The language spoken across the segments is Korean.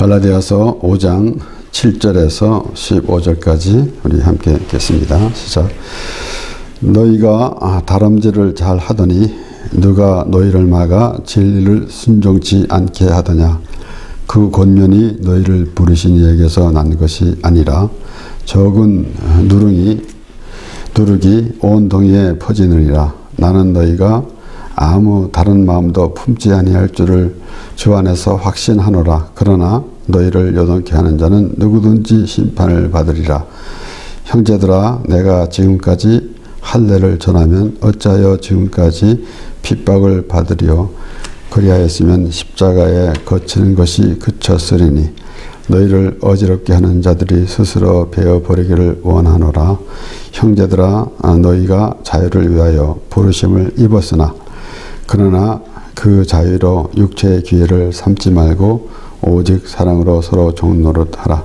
갈라디아서 5장 7절에서 15절까지 우리 함께 읽겠습니다. 시작. 너희가 다람쥐를 잘 하더니 누가 너희를 막아 진리를 순종치 않게 하더냐. 그 권면이 너희를 부르신 이에게서 난 것이 아니라 적은 누룩이 온 동이에 퍼지느니라. 나는 너희가 아무 다른 마음도 품지 아니할 줄을 주 안에서 확신하노라. 그러나 너희를 요동케 하는 자는 누구든지 심판을 받으리라. 형제들아, 내가 지금까지 할례를 전하면 어찌하여 지금까지 핍박을 받으리요. 그리하였으면 십자가에 거치는 것이 그쳤으리니 너희를 어지럽게 하는 자들이 스스로 베어버리기를 원하노라. 형제들아, 너희가 자유를 위하여 부르심을 입었으나 그러나 그 자유로 육체의 기회를 삼지 말고 오직 사랑으로 서로 종노릇하라.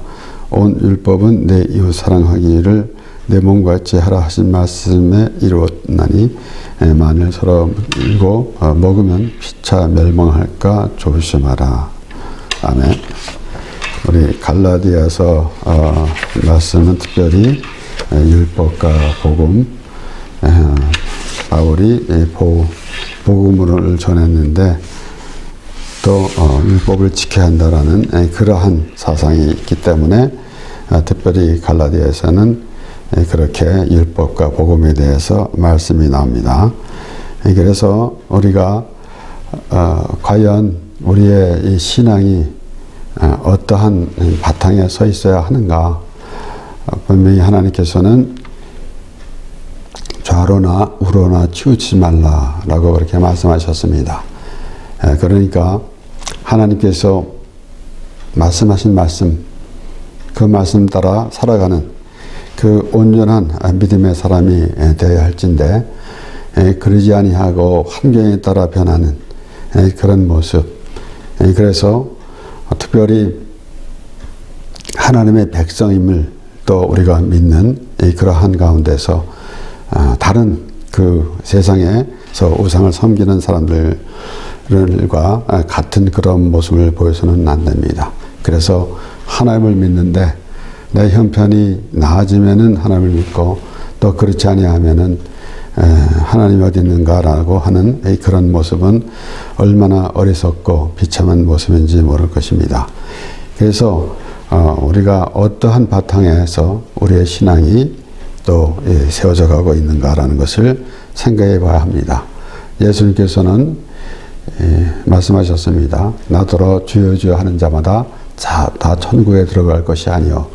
온 율법은 내 이웃 사랑하기를 내 몸과 같이 하라 하신 말씀에 이루었나니 만일 서로 물고 먹으면 피차 멸망할까 조심하라. 아멘. 우리 갈라디아서 말씀은 특별히 율법과 복음, 바울이 복음을 전했는데 또 율법을 지켜야 한다라는 그러한 사상이 있기 때문에 특별히 갈라디아에서는 그렇게 율법과 복음에 대해서 말씀이 나옵니다. 그래서 우리가 과연 우리의 이 신앙이 어떠한 바탕에 서 있어야 하는가. 분명히 하나님께서는 좌로나 우로나 치우치지 말라라고 그렇게 말씀하셨습니다. 그러니까 하나님께서 말씀하신 말씀, 그 말씀 따라 살아가는 그 온전한 믿음의 사람이 되어야 할진데 그러지 아니하고 환경에 따라 변하는 그런 모습. 그래서 특별히 하나님의 백성임을 또 우리가 믿는 그러한 가운데서 다른 그 세상에서 우상을 섬기는 사람들과 같은 그런 모습을 보여서는 안 됩니다. 그래서 하나님을 믿는데 내 형편이 나아지면은 하나님을 믿고 또 그렇지 아니하면은 하나님이 어디 있는가라고 하는 그런 모습은 얼마나 어리석고 비참한 모습인지 모를 것입니다. 그래서 우리가 어떠한 바탕에서 우리의 신앙이 또 세워져 가고 있는가라는 것을 생각해 봐야 합니다. 예수님께서는 말씀하셨습니다. 나더러 주여 주여 하는 자마다 다 천국에 들어갈 것이 아니요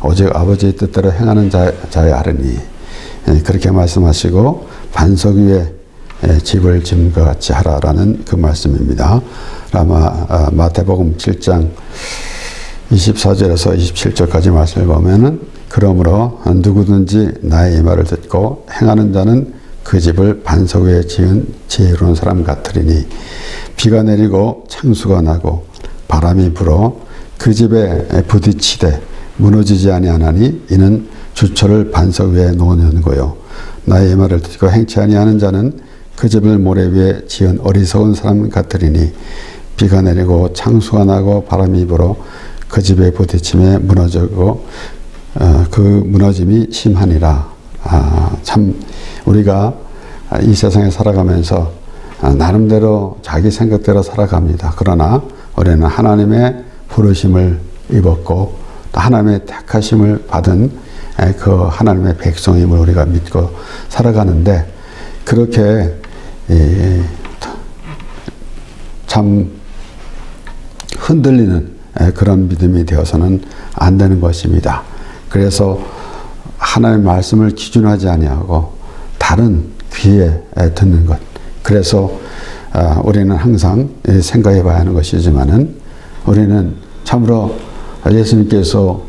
오직 아버지의 뜻대로 행하는 자야 하리니 그렇게 말씀하시고 반석 위에 집을 지은 것 같이 하라라는 그 말씀입니다. 마태복음 7장 24절에서 27절까지 말씀을 보면은 그러므로 누구든지 나의 이 말을 듣고 행하는 자는 그 집을 반석 위에 지은 지혜로운 사람 같으리니 비가 내리고 창수가 나고 바람이 불어 그 집에 부딪히되 무너지지 아니하나니 이는 주처를 반석 위에 놓은 거요. 나의 말을 듣고 행치 아니하는 자는 그 집을 모래 위에 지은 어리석은 사람 같으리니 비가 내리고 창수가 나고 바람이 불어 그 집에 부딪힘에 무너지고 그 무너짐이 심하니라. 참 우리가 이 세상에 살아가면서 나름대로 자기 생각대로 살아갑니다. 그러나 우리는 하나님의 부르심을 입었고 또 하나님의 택하심을 받은 그 하나님의 백성임을 우리가 믿고 살아가는데 그렇게 참 흔들리는 그런 믿음이 되어서는 안 되는 것입니다. 그래서 하나님의 말씀을 기준하지 아니하고 다른 귀에 듣는 것. 그래서 우리는 항상 생각해 봐야 하는 것이지만은 우리는 참으로 예수님께서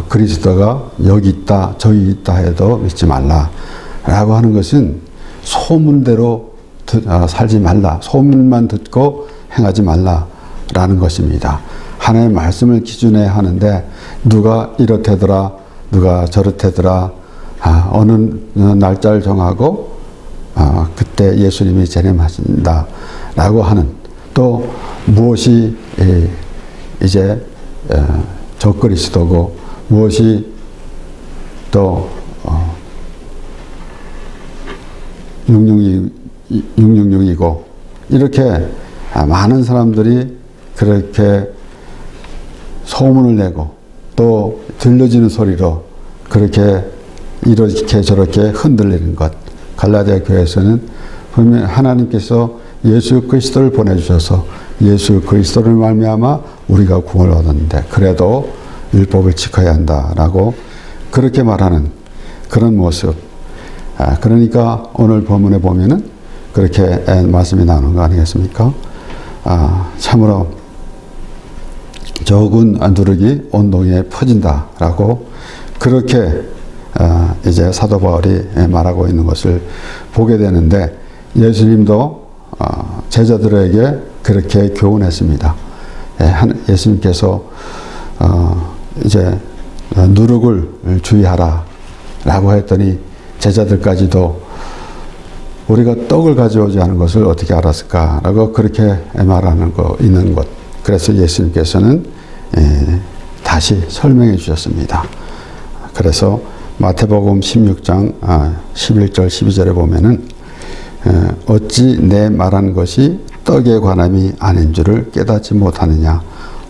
그리스도가 여기 있다 저기 있다 해도 믿지 말라라고 하는 것은 소문대로 살지 말라. 소문만 듣고 행하지 말라라는 것입니다. 하나님의 말씀을 기준해야 하는데 누가 이렇대더라 누가 저렇대더라 어느 날짜를 정하고 그때 예수님이 재림하신다 라고 하는 또 무엇이 이제 적그리스도고 무엇이 또 666이고 이렇게 많은 사람들이 그렇게 소문을 내고 또 들려지는 소리로 그렇게 이렇게 저렇게 흔들리는 것. 갈라디아 교회에서는 분명히 하나님께서 예수 그리스도를 보내주셔서 예수 그리스도를 말미암아 우리가 구원을 얻었는데 그래도 율법을 지켜야 한다라고 그렇게 말하는 그런 모습. 그러니까 오늘 본문에 보면은 그렇게 말씀이 나오는 거 아니겠습니까? 참으로 적은 누룩이 온 동에 퍼진다라고 그렇게 이제 사도 바울이 말하고 있는 것을 보게 되는데 예수님도 제자들에게 그렇게 교훈했습니다. 예수님께서 이제 누룩을 주의하라라고 했더니 제자들까지도 우리가 떡을 가져오지 않은 것을 어떻게 알았을까라고 그렇게 말하는 거 있는 것. 그래서 예수님께서는 다시 설명해 주셨습니다. 그래서 마태복음 16장 11절 12절에 보면은 어찌 내 말한 것이 떡에 관함이 아닌 줄을 깨닫지 못하느냐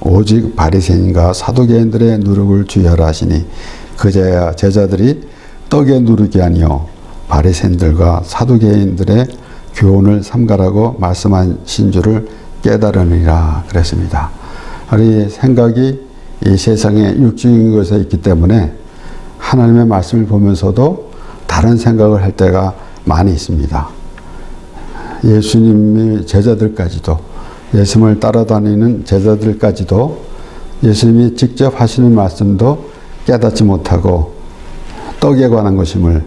오직 바리새인과 사두개인들의 누룩을 주의하라 하시니 그제야 제자들이 떡의 누룩이 아니요 바리새인들과 사두개인들의 교훈을 삼가라고 말씀하신 줄을 깨달으니라 그랬습니다. 우리 생각이 이 세상에 육적인 것에 있기 때문에 하나님의 말씀을 보면서도 다른 생각을 할 때가 많이 있습니다. 예수님의 제자들까지도 예수님을 따라다니는 제자들까지도 예수님이 직접 하시는 말씀도 깨닫지 못하고 떡에 관한 것임으로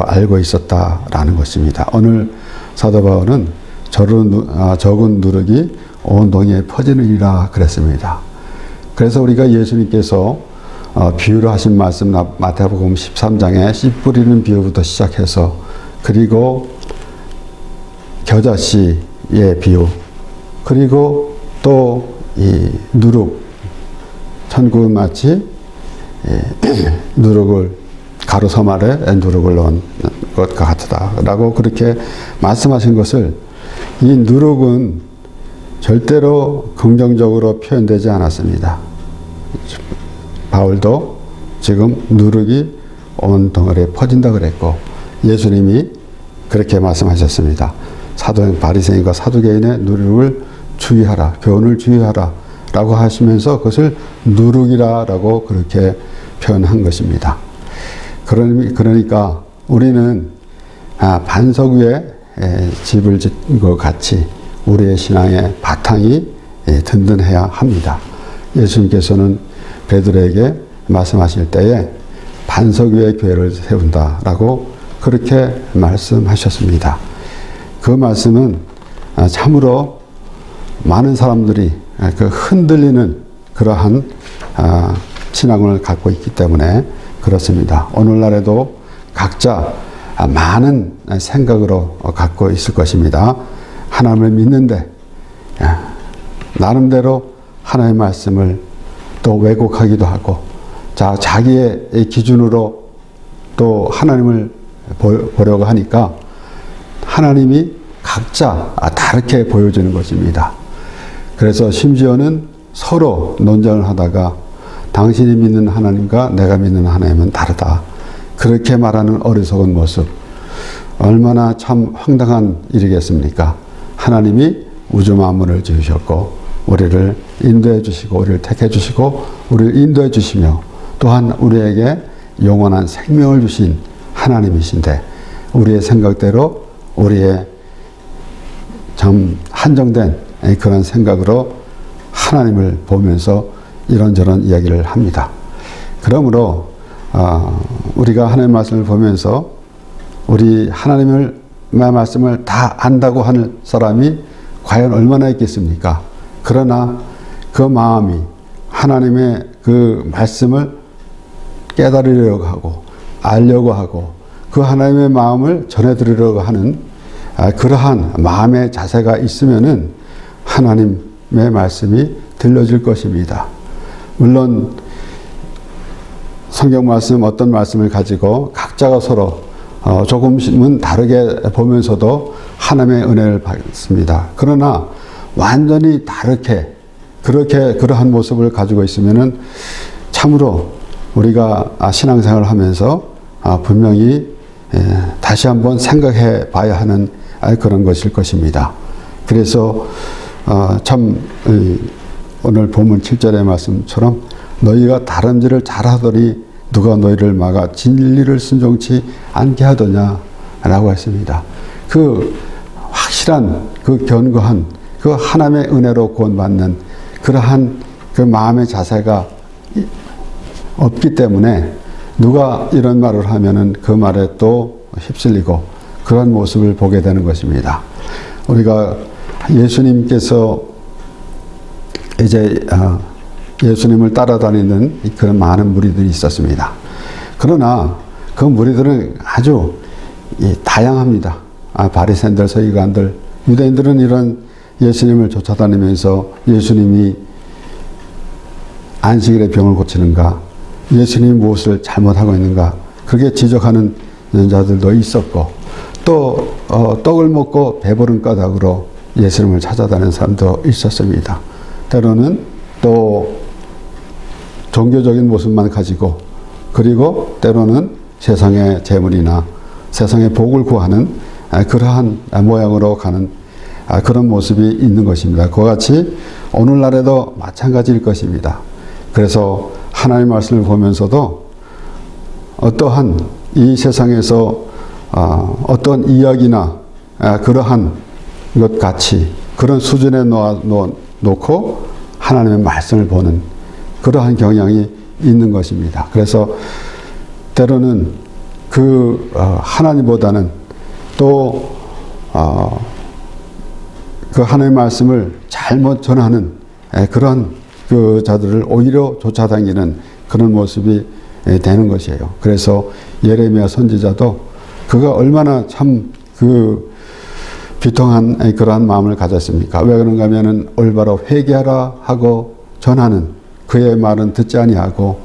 알고 있었다라는 것입니다. 오늘 사도 바울은 적은 누룩이 온 동에 퍼지느니라 그랬습니다. 그래서 우리가 예수님께서 비유로 하신 말씀 마태복음 13장에 씨 뿌리는 비유부터 시작해서 그리고 겨자씨의 비유 그리고 또 이 누룩 천국은 마치 누룩을 가루 서말에 누룩을 넣은 것과 같다라고 그렇게 말씀하신 것을 이 누룩은 절대로 긍정적으로 표현되지 않았습니다. 바울도 지금 누룩이 온 덩어리에 퍼진다 그랬고 예수님이 그렇게 말씀하셨습니다. 바리새인과 사두개인의 누룩을 주의하라, 교훈을 주의하라 라고 하시면서 그것을 누룩이라고 그렇게 표현한 것입니다. 그러니까 우리는 반석 위에 집을 짓는 것 같이 우리의 신앙의 바탕이 든든해야 합니다. 예수님께서는 베드로에게 말씀하실 때에 반석 위에 교회를 세운다라고 그렇게 말씀하셨습니다. 그 말씀은 참으로 많은 사람들이 그 흔들리는 그러한 신앙을 갖고 있기 때문에 그렇습니다. 오늘날에도 각자 많은 생각으로 갖고 있을 것입니다. 하나님을 믿는데 나름대로 하나님의 말씀을 또 왜곡하기도 하고 자기의 기준으로 또 하나님을 보려고 하니까 하나님이 각자 다르게 보여지는 것입니다. 그래서 심지어는 서로 논쟁을 하다가 당신이 믿는 하나님과 내가 믿는 하나님은 다르다. 그렇게 말하는 어리석은 모습. 얼마나 참 황당한 일이겠습니까? 하나님이 우주 만물을 지으셨고 우리를 인도해 주시고 우리를 택해 주시고 우리를 인도해 주시며 또한 우리에게 영원한 생명을 주신 하나님이신데 우리의 생각대로 우리의 참 한정된 그런 생각으로 하나님을 보면서 이런저런 이야기를 합니다. 그러므로 우리가 하나님의 말씀을 보면서 우리 하나님의 말씀을 다 안다고 하는 사람이 과연 얼마나 있겠습니까? 그러나 그 마음이 하나님의 그 말씀을 깨달으려고 하고 알려고 하고 그 하나님의 마음을 전해드리려고 하는 그러한 마음의 자세가 있으면은 하나님의 말씀이 들려질 것입니다. 물론 성경 말씀 어떤 말씀을 가지고 각자가 서로 조금씩은 다르게 보면서도 하나님의 은혜를 받습니다. 그러나 완전히 다르게 그러한 모습을 가지고 있으면은 참으로 우리가 신앙생활을 하면서 분명히 다시 한번 생각해 봐야 하는 그런 것일 것입니다. 그래서 참 오늘 본문 7절의 말씀처럼 너희가 다름질을 잘하더니 누가 너희를 막아 진리를 순종치 않게 하더냐 라고 했습니다. 그 확실한 그 견고한 그 하나님의 은혜로 구원받는 그러한 그 마음의 자세가 없기 때문에 누가 이런 말을 하면은 그 말에 또 휩쓸리고 그런 모습을 보게 되는 것입니다. 우리가 예수님께서 이제 예수님을 따라다니는 그런 많은 무리들이 있었습니다. 그러나 그 무리들은 아주 다양합니다. 바리새인들, 서기관들, 유대인들은 이런 예수님을 쫓아다니면서 예수님이 안식일에 병을 고치는가, 예수님이 무엇을 잘못하고 있는가, 그렇게 지적하는 자들도 있었고, 또 떡을 먹고 배부른 까닭으로 예수님을 찾아다니는 사람도 있었습니다. 때로는 또 종교적인 모습만 가지고, 그리고 때로는 세상의 재물이나 세상의 복을 구하는 그러한 모양으로 가는 그런 모습이 있는 것입니다. 그와 같이 오늘날에도 마찬가지일 것입니다. 그래서 하나님의 말씀을 보면서도 어떠한 이 세상에서 어떤 이야기나 그러한 것 같이 그런 수준에 놓고 하나님의 말씀을 보는 그러한 경향이 있는 것입니다. 그래서 때로는 그 하나님보다는 또 그 하나님의 말씀을 잘못 전하는 그런 그 자들을 오히려 쫓아다니는 그런 모습이 되는 것이에요. 그래서 예레미야 선지자도 그가 얼마나 참 그 비통한 그러한 마음을 가졌습니까? 왜 그런가 하면은 올바로 회개하라 하고 전하는 그의 말은 듣지 아니하고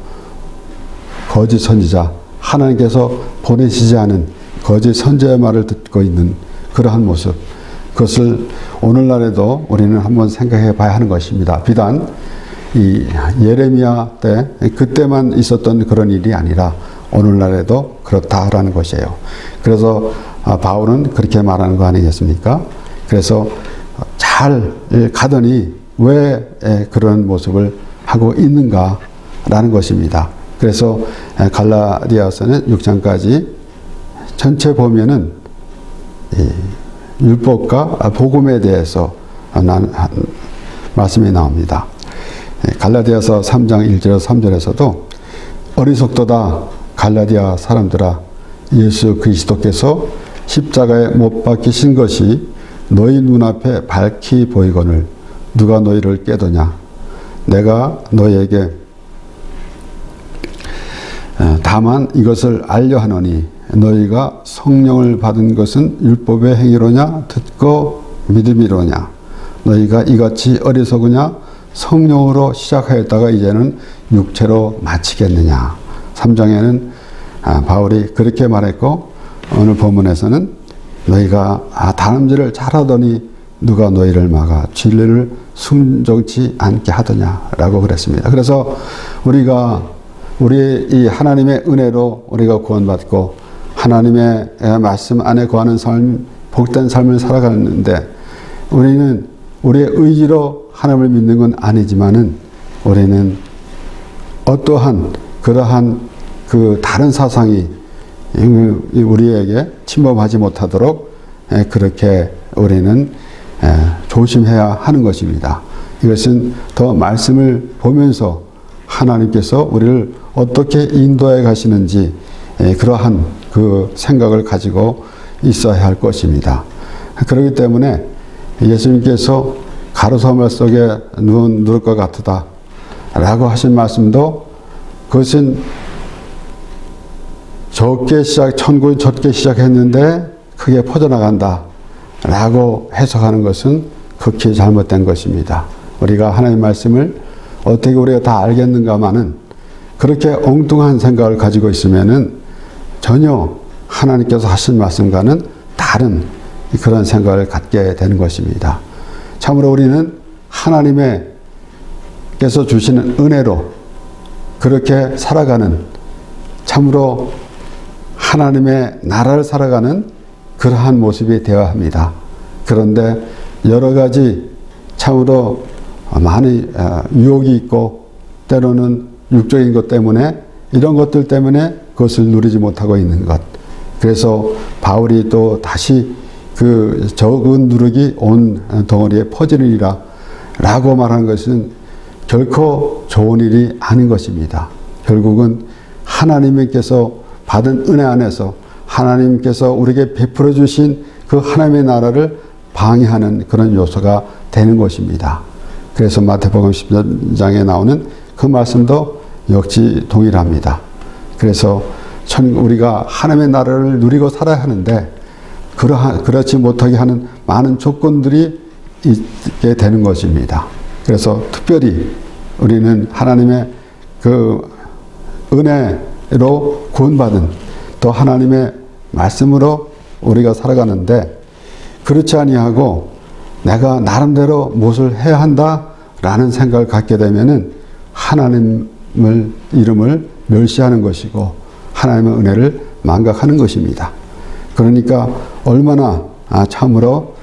거짓 선지자, 하나님께서 보내시지 않은 거짓 선지자의 말을 듣고 있는 그러한 모습, 그것을 오늘날에도 우리는 한번 생각해 봐야 하는 것입니다. 비단 이 예레미야 때 그때만 있었던 그런 일이 아니라 오늘날에도 그렇다라는 것이에요. 그래서 바울은 그렇게 말하는 거 아니겠습니까? 그래서 잘 가더니 왜 그런 모습을 하고 있는가라는 것입니다. 그래서 갈라디아서는 6장까지 전체 보면은 율법과 복음에 대해서 말씀이 나옵니다. 갈라디아서 3장 1절에서 3절에서도 어리석도다 갈라디아 사람들아, 예수 그리스도께서 십자가에 못 박히신 것이 너희 눈앞에 밝히 보이거늘 누가 너희를 깨더냐. 내가 너희에게 다만 이것을 알려 하노니 너희가 성령을 받은 것은 율법의 행위로냐 듣고 믿음이로냐. 너희가 이같이 어리석으냐 성령으로 시작하였다가 이제는 육체로 마치겠느냐. 3장에는 바울이 그렇게 말했고, 오늘 본문에서는 너희가 다름질을 잘하더니 누가 너희를 막아 진리를 순종치 않게 하더냐라고 그랬습니다. 그래서 우리 이 하나님의 은혜로 우리가 구원받고 하나님의 말씀 안에 거하는 삶, 복된 삶을 살아가는데 우리는 우리의 의지로 하나님을 믿는 건 아니지만은 우리는 어떠한 그러한 그 다른 사상이 우리에게 침범하지 못하도록 그렇게 우리는 조심해야 하는 것입니다. 이것은 더 말씀을 보면서 하나님께서 우리를 어떻게 인도해 가시는지 그러한 그 생각을 가지고 있어야 할 것입니다. 그렇기 때문에 예수님께서 가로사물 속에 누울 것 같으다 라고 하신 말씀도 그것은 천국이 적게 시작했는데 크게 퍼져나간다 라고 해석하는 것은 극히 잘못된 것입니다. 우리가 하나님의 말씀을 어떻게 우리가 다 알겠는가마는 그렇게 엉뚱한 생각을 가지고 있으면은 전혀 하나님께서 하신 말씀과는 다른 그런 생각을 갖게 되는 것입니다. 참으로 우리는 하나님께서 주시는 은혜로 그렇게 살아가는, 참으로 하나님의 나라를 살아가는 그러한 모습이 되어야 합니다. 그런데 여러 가지 참으로 많이 유혹이 있고 때로는 육적인 것 때문에, 이런 것들 때문에 그것을 누리지 못하고 있는 것. 그래서 바울이 또 다시 그 적은 누룩이 온 덩어리에 퍼지느니라 라고 말한 것은 결코 좋은 일이 아닌 것입니다. 결국은 하나님께서 받은 은혜 안에서 하나님께서 우리에게 베풀어 주신 그 하나님의 나라를 방해하는 그런 요소가 되는 것입니다. 그래서 마태복음 10장에 나오는 그 말씀도 역시 동일합니다. 그래서 우리가 하나님의 나라를 누리고 살아야 하는데 그렇지 못하게 하는 많은 조건들이 있게 되는 것입니다. 그래서 특별히 우리는 하나님의 그 은혜로 구원받은 또 하나님의 말씀으로 우리가 살아가는데, 그렇지 아니하고 내가 나름대로 무엇을 해야 한다라는 생각을 갖게 되면은 하나님을 이름을 멸시하는 것이고 하나님의 은혜를 망각하는 것입니다. 그러니까 얼마나 참으로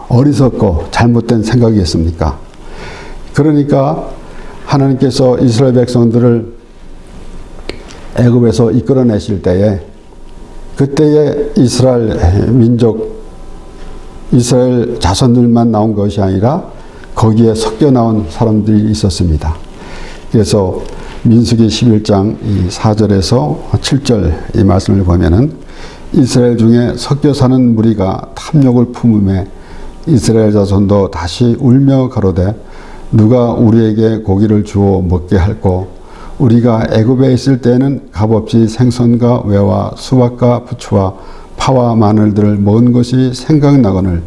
어리석고 잘못된 생각이겠습니까? 그러니까 하나님께서 이스라엘 백성들을 애굽에서 이끌어내실 때에, 그때의 이스라엘 민족, 이스라엘 자손들만 나온 것이 아니라 거기에 섞여 나온 사람들이 있었습니다. 그래서 민수기 11장 4절에서 7절 이 말씀을 보면은 이스라엘 중에 섞여 사는 무리가 탐욕을 품음에 이스라엘 자손도 다시 울며 가로되 누가 우리에게 고기를 주어 먹게 할꼬, 우리가 애굽에 있을 때에는 값없이 생선과 외와 수박과 부추와 파와 마늘들을 먹은 것이 생각나거늘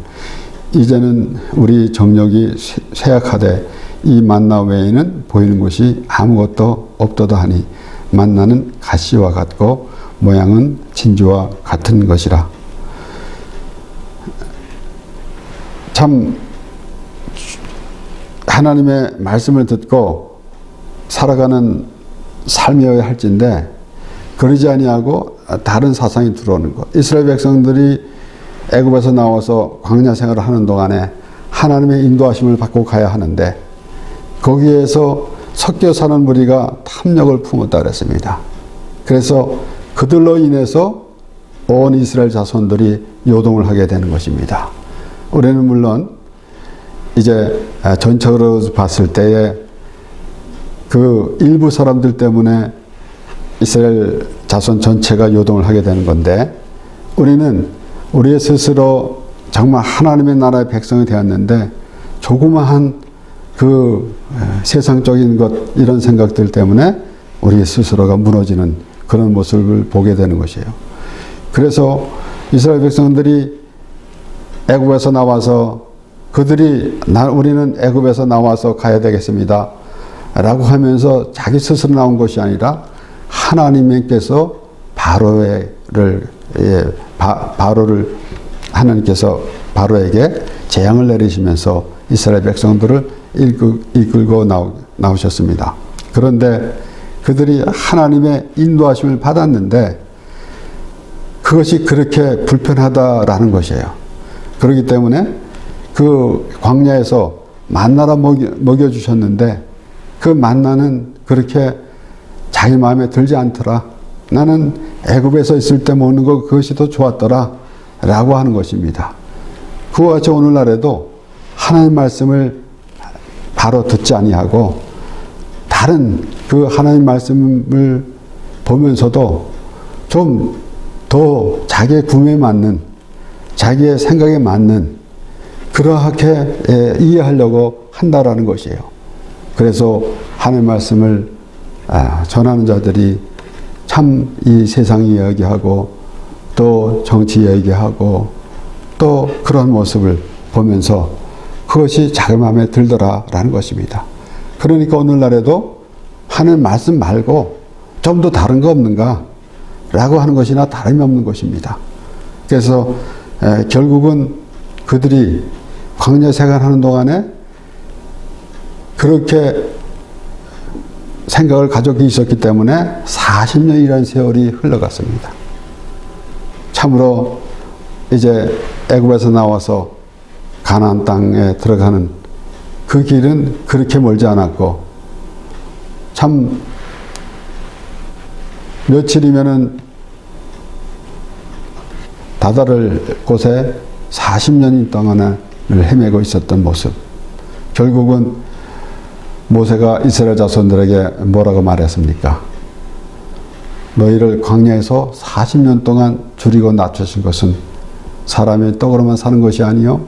이제는 우리 정력이 쇠약하되 이 만나 외에는 보이는 것이 아무것도 없도다 하니 만나는 가시와 같고 모양은 진주와 같은 것이라. 참 하나님의 말씀을 듣고 살아가는 삶이어야 할진데 그러지 아니하고 다른 사상이 들어오는 것. 이스라엘 백성들이 애굽에서 나와서 광야 생활을 하는 동안에 하나님의 인도하심을 받고 가야 하는데 거기에서 섞여 사는 무리가 탐욕을 품었다 그랬습니다. 그래서 그들로 인해서 온 이스라엘 자손들이 요동을 하게 되는 것입니다. 우리는 물론 이제 전적으로 봤을 때에 그 일부 사람들 때문에 이스라엘 자손 전체가 요동을 하게 되는 건데, 우리는 우리 스스로 정말 하나님의 나라의 백성이 되었는데 조그마한 그 세상적인 것, 이런 생각들 때문에 우리 스스로가 무너지는 그런 모습을 보게 되는 것이에요. 그래서 이스라엘 백성들이 애굽에서 나와서 우리는 애굽에서 나와서 가야 되겠습니다 라고 하면서 자기 스스로 나온 것이 아니라 하나님께서 바로를 하나님께서 바로에게 재앙을 내리시면서 이스라엘 백성들을 이끌고 나오셨습니다. 그런데 그들이 하나님의 인도하심을 받았는데 그것이 그렇게 불편하다라는 것이에요. 그렇기 때문에 그 광야에서 만나라 먹여주셨는데 그 만나는 그렇게 자기 마음에 들지 않더라. 나는 애굽에서 있을 때 먹는 거 그것이 더 좋았더라 라고 하는 것입니다. 그와 같이 오늘날에도 하나님 말씀을 바로 듣지 아니하고 다른 그 하나님 말씀을 보면서도 좀 더 자기의 구매에 맞는, 자기의 생각에 맞는 그렇게 이해하려고 한다라는 것이에요. 그래서 하나님 말씀을 전하는 자들이 참 이 세상 이야기하고 또 정치 이야기하고 또 그런 모습을 보면서 그것이 자기 마음에 들더라라는 것입니다. 그러니까 오늘날에도 하는 말씀 말고 좀 더 다른 거 없는가? 라고 하는 것이나 다름이 없는 것입니다. 그래서 결국은 그들이 광야 생활하는 동안에 그렇게 생각을 가지고 있었기 때문에 40년이라는 세월이 흘러갔습니다. 참으로 이제 애굽에서 나와서 가나안 땅에 들어가는 그 길은 그렇게 멀지 않았고, 참 며칠이면은 다다를 곳에 40년 동안을 헤매고 있었던 모습. 결국은 모세가 이스라엘 자손들에게 뭐라고 말했습니까? 너희를 광야에서 40년 동안 줄이고 낮추신 것은 사람이 떡으로만 사는 것이 아니요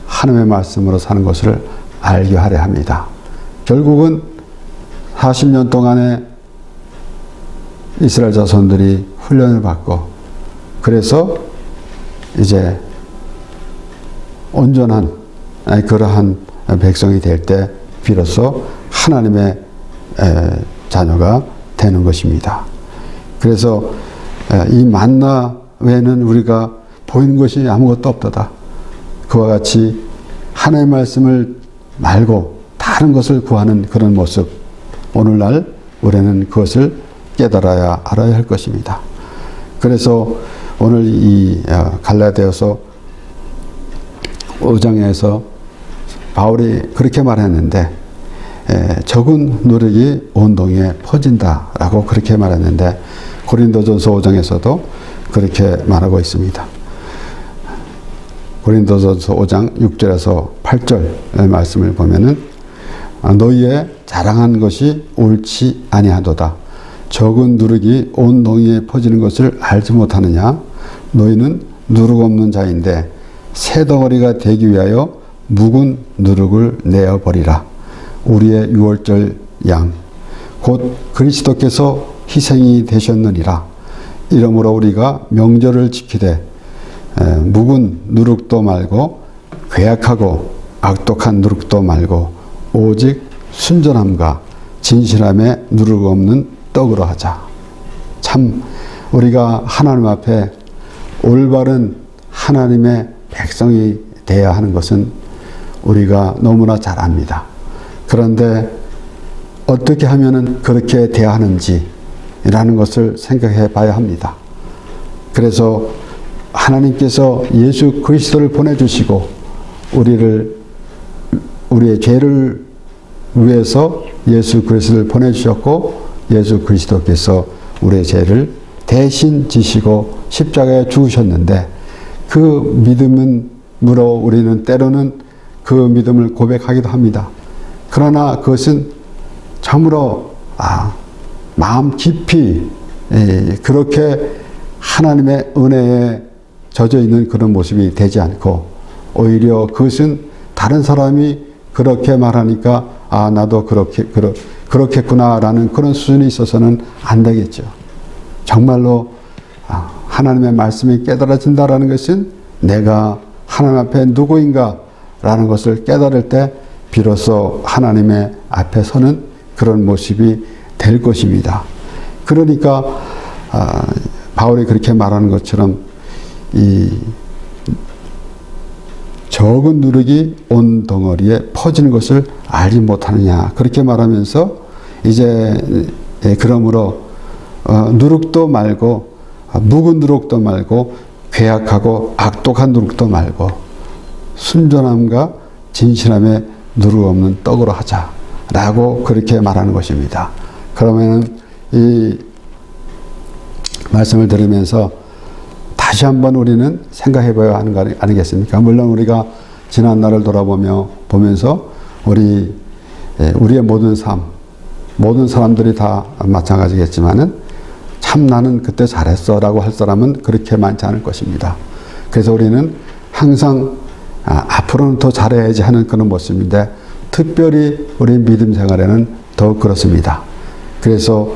하나님의 말씀으로 사는 것을 알게 하려 합니다. 결국은 40년 동안에 이스라엘 자손들이 훈련을 받고, 그래서 이제 온전한 그러한 백성이 될 때 비로소 하나님의 자녀가 되는 것입니다. 그래서 이 만나 외에는 우리가 보이는 것이 아무것도 없도다. 그와 같이 하나님의 말씀을 말고 다른 것을 구하는 그런 모습, 오늘날 우리는 그것을 깨달아야 알아야 할 것입니다. 그래서 오늘 이 갈라디아서 5장에서 바울이 그렇게 말했는데, 적은 누룩이 온 동에 퍼진다라고 그렇게 말했는데, 고린도전서 5장에서도 그렇게 말하고 있습니다. 고린도전서 5장 6절에서 8절 말씀을 보면은, 너희의 자랑한 것이 옳지 아니하도다. 적은 누룩이 온 동이에 퍼지는 것을 알지 못하느냐? 너희는 누룩 없는 자인데 새 덩어리가 되기 위하여 묵은 누룩을 내어버리라. 우리의 유월절 양 곧 그리스도께서 희생이 되셨느니라. 이러므로 우리가 명절을 지키되 묵은 누룩도 말고 괴악하고 악독한 누룩도 말고 오직 순전함과 진실함에 누룩 없는 떡으로 하자. 참 우리가 하나님 앞에 올바른 하나님의 백성이 되어야 하는 것은 우리가 너무나 잘 압니다. 그런데 어떻게 하면은 그렇게 되어야 하는지라는 것을 생각해 봐야 합니다. 그래서 하나님께서 예수 그리스도를 보내주시고 우리의 죄를 위해서 예수 그리스도를 보내주셨고, 예수 그리스도께서 우리의 죄를 대신 지시고 십자가에 죽으셨는데, 그 믿음으로 우리는 때로는 그 믿음을 고백하기도 합니다. 그러나 그것은 참으로 마음 깊이 그렇게 하나님의 은혜에 젖어 있는 그런 모습이 되지 않고, 오히려 그것은 다른 사람이 그렇게 말하니까 나도 그렇겠구나라는 그런 수준이 있어서는 안 되겠죠. 정말로 하나님의 말씀이 깨달아진다라는 것은 내가 하나님 앞에 누구인가라는 것을 깨달을 때 비로소 하나님의 앞에 서는 그런 모습이 될 것입니다. 그러니까 바울이 그렇게 말하는 것처럼 이 적은 누룩이 온 덩어리에 퍼지는 것을 알지 못하느냐, 그렇게 말하면서 이제 그러므로 누룩도 말고 묵은 누룩도 말고 괴악하고 악독한 누룩도 말고 순전함과 진실함에 누룩 없는 떡으로 하자라고 그렇게 말하는 것입니다. 그러면 이 말씀을 들으면서 다시 한번 우리는 생각해 봐야 하는 거 아니겠습니까? 물론 우리가 지난 날을 보면서 우리의 모든 삶, 모든 사람들이 다 마찬가지겠지만은 참 나는 그때 잘했어 라고 할 사람은 그렇게 많지 않을 것입니다. 그래서 우리는 항상 앞으로는 더 잘해야지 하는 그런 모습인데, 특별히 우리 믿음 생활에는 더욱 그렇습니다. 그래서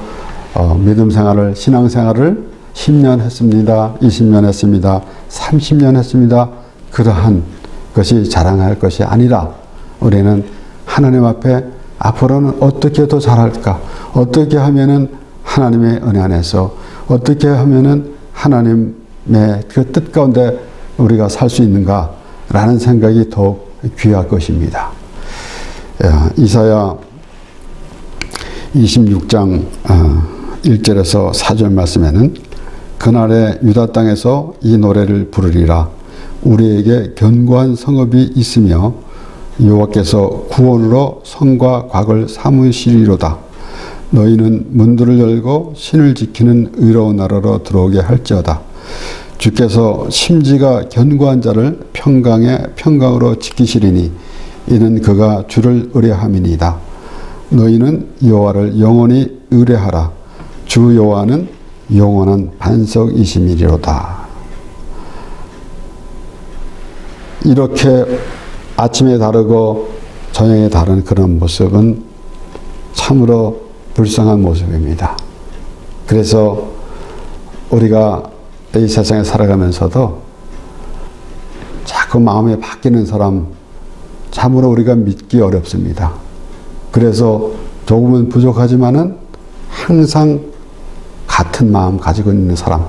믿음 생활을, 신앙 생활을 10년 했습니다. 20년 했습니다. 30년 했습니다. 그러한 것이 자랑할 것이 아니라 우리는 하나님 앞에 앞으로는 어떻게 더 잘할까? 어떻게 하면은 하나님의 은혜 안에서 어떻게 하면은 하나님의 그 뜻 가운데 우리가 살 수 있는가라는 생각이 더욱 귀할 것입니다. 이사야 26장 1절에서 4절 말씀에는 그날에 유다 땅에서 이 노래를 부르리라. 우리에게 견고한 성읍이 있으며 여호와께서 구원으로 성과 곽을 삼으시리로다. 너희는 문들을 열고 신을 지키는 의로운 나라로 들어오게 할지어다. 주께서 심지가 견고한 자를 평강에 평강으로 지키시리니 이는 그가 주를 의뢰함이니이다. 너희는 여호와를 영원히 의뢰하라. 주 여호와는 영원한 반석이심이리로다. 이렇게 아침에 다르고 저녁에 다른 그런 모습은 참으로 불쌍한 모습입니다. 그래서 우리가 이 세상에 살아가면서도 자꾸 마음이 바뀌는 사람 참으로 우리가 믿기 어렵습니다. 그래서 조금은 부족하지만은 항상 같은 마음 가지고 있는 사람,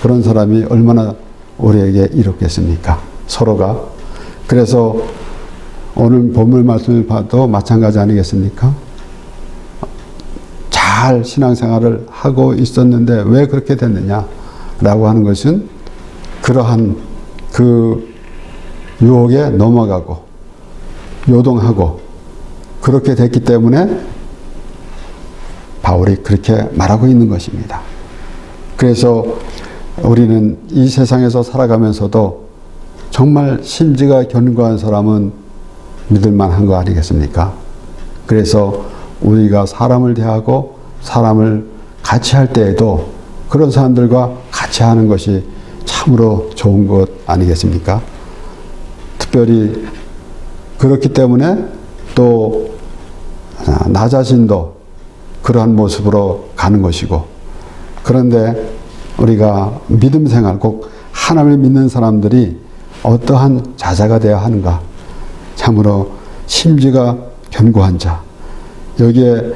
그런 사람이 얼마나 우리에게 이롭겠습니까? 서로가. 그래서 오늘 본문 말씀을 봐도 마찬가지 아니겠습니까? 잘 신앙생활을 하고 있었는데 왜 그렇게 됐느냐라고 하는 것은 그러한 그 유혹에 넘어가고 요동하고 그렇게 됐기 때문에 바울이 그렇게 말하고 있는 것입니다. 그래서 우리는 이 세상에서 살아가면서도 정말 심지가 견고한 사람은 믿을만한 거 아니겠습니까? 그래서 우리가 사람을 대하고 사람을 같이 할 때에도 그런 사람들과 같이 하는 것이 참으로 좋은 것 아니겠습니까? 특별히 그렇기 때문에 또 나 자신도 그러한 모습으로 가는 것이고, 그런데 우리가 믿음 생활, 꼭 하나님을 믿는 사람들이 어떠한 자자가 되어야 하는가? 참으로 심지가 견고한 자, 여기에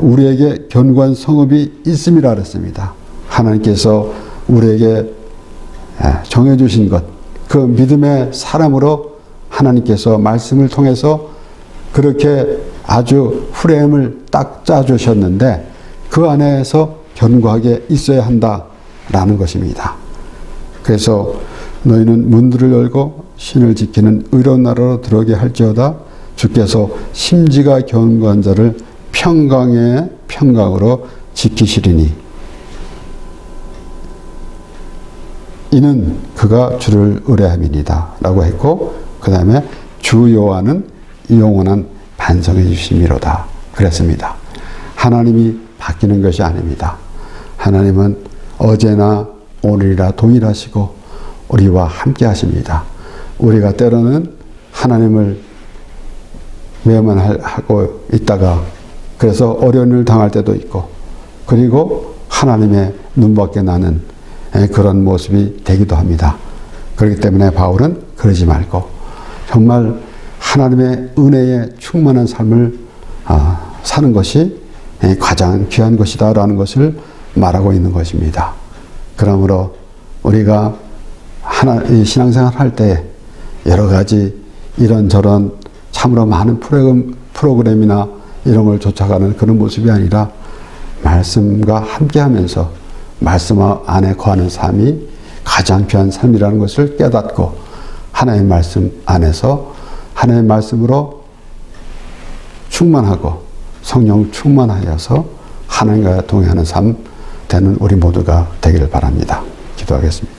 우리에게 견고한 성읍이 있음이라 그랬습니다. 하나님께서 우리에게 정해주신 것, 그 믿음의 사람으로 하나님께서 말씀을 통해서 그렇게 아주 프레임을 딱 짜주셨는데 그 안에서 견고하게 있어야 한다라는 것입니다. 그래서 너희는 문들을 열고 신을 지키는 의로운 나라로 들어오게 할지어다. 주께서 심지가 견고한 자를 평강에 평강으로 지키시리니 이는 그가 주를 의뢰함이니이다 라고 했고, 그 다음에 주 여호와는 영원한 반석의 주심이로다 그랬습니다. 하나님이 바뀌는 것이 아닙니다. 하나님은 어제나 오늘이라 동일하시고 우리와 함께 하십니다. 우리가 때로는 하나님을 외면하고 있다가 그래서 어려운 일을 당할 때도 있고, 그리고 하나님의 눈밖에 나는 그런 모습이 되기도 합니다. 그렇기 때문에 바울은 그러지 말고 정말 하나님의 은혜에 충만한 삶을 사는 것이 가장 귀한 것이다 라는 것을 말하고 있는 것입니다. 그러므로 우리가 신앙생활 할 때 여러 가지 이런저런 참으로 많은 프로그램이나 이런 걸 쫓아가는 그런 모습이 아니라 말씀과 함께 하면서 말씀 안에 거하는 삶이 가장 귀한 삶이라는 것을 깨닫고 하나님의 말씀 안에서 하나님의 말씀으로 충만하고 성령 충만하여서 하나님과 동행하는 삶 되는 우리 모두가 되기를 바랍니다. 기도하겠습니다.